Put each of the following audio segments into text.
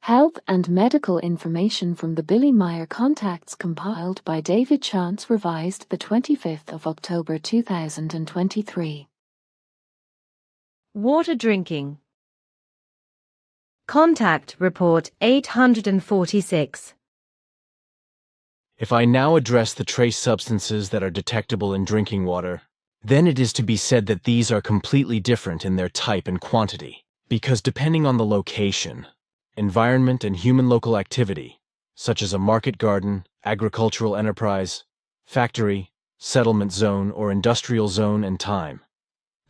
Health and medical information from the Meier contacts compiled by David Chance, revised the 25th of October 2023. Water drinking. Contact Report 846. If I now address the trace substances that are detectable in drinking water, then it is to be said that these are completely different in their type and quantity, because depending on the location, environment, and human local activity, such as a market garden, agricultural enterprise, factory, settlement zone, or industrial zone and time,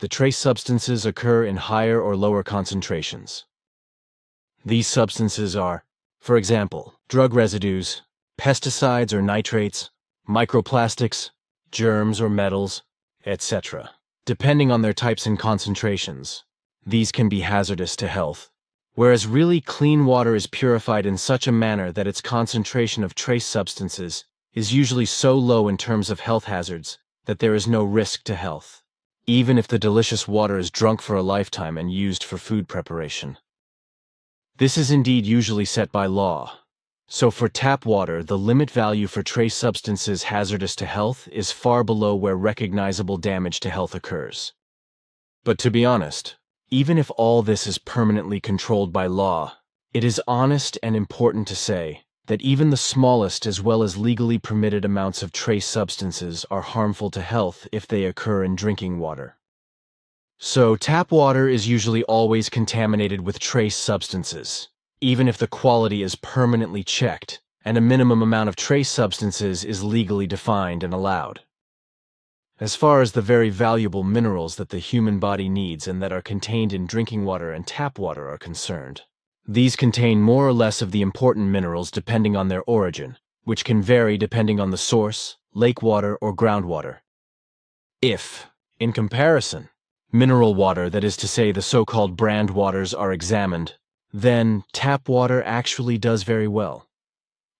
the trace substances occur in higher or lower concentrations. These substances are, for example, drug residues, pesticides or nitrates, microplastics, germs or metals, etc. Depending on their types and concentrations, these can be hazardous to health, whereas really clean water is purified in such a manner that its concentration of trace substances is usually so low in terms of health hazards that there is no risk to health, even if the delicious water is drunk for a lifetime and used for food preparation. This is indeed usually set by law. So for tap water, the limit value for trace substances hazardous to health is far below where recognizable damage to health occurs. But to be honest, even if all this is permanently controlled by law, it is honest and important to say that even the smallest as well as legally permitted amounts of trace substances are harmful to health if they occur in drinking water. So tap water is usually always contaminated with trace substances, even if the quality is permanently checked and a minimum amount of trace substances is legally defined and allowed. As far as the very valuable minerals that the human body needs and that are contained in drinking water and tap water are concerned, these contain more or less of the important minerals depending on their origin, which can vary depending on the source, lake water, or groundwater. If, in comparison, mineral water, that is to say the so-called brand waters, are examined, then tap water actually does very well,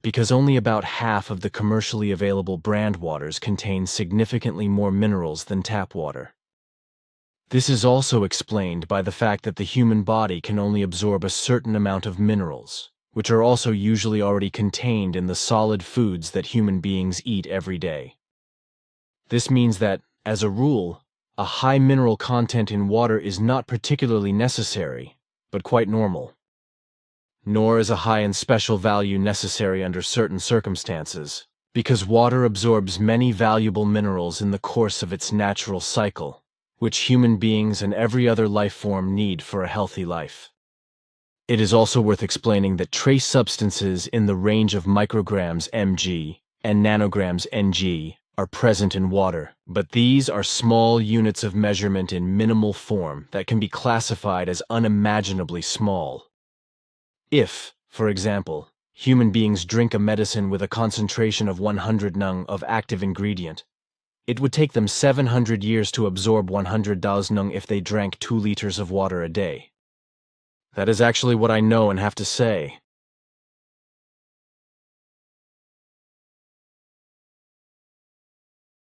because only about half of the commercially available brand waters contain significantly more minerals than tap water. This is also explained by the fact that the human body can only absorb a certain amount of minerals, which are also usually already contained in the solid foods that human beings eat every day. This means that, as a rule, a high mineral content in water is not particularly necessary, but quite normal. Nor is a high and special value necessary under certain circumstances, because water absorbs many valuable minerals in the course of its natural cycle, which human beings and every other life form need for a healthy life. It is also worth explaining that trace substances in the range of micrograms mg and nanograms ng are present in water, but these are small units of measurement in minimal form that can be classified as unimaginably small. If, for example, human beings drink a medicine with a concentration of 100 nung of active ingredient, it would take them 700 years to absorb 100 nung if they drank 2 liters of water a day. That is actually what I know and have to say,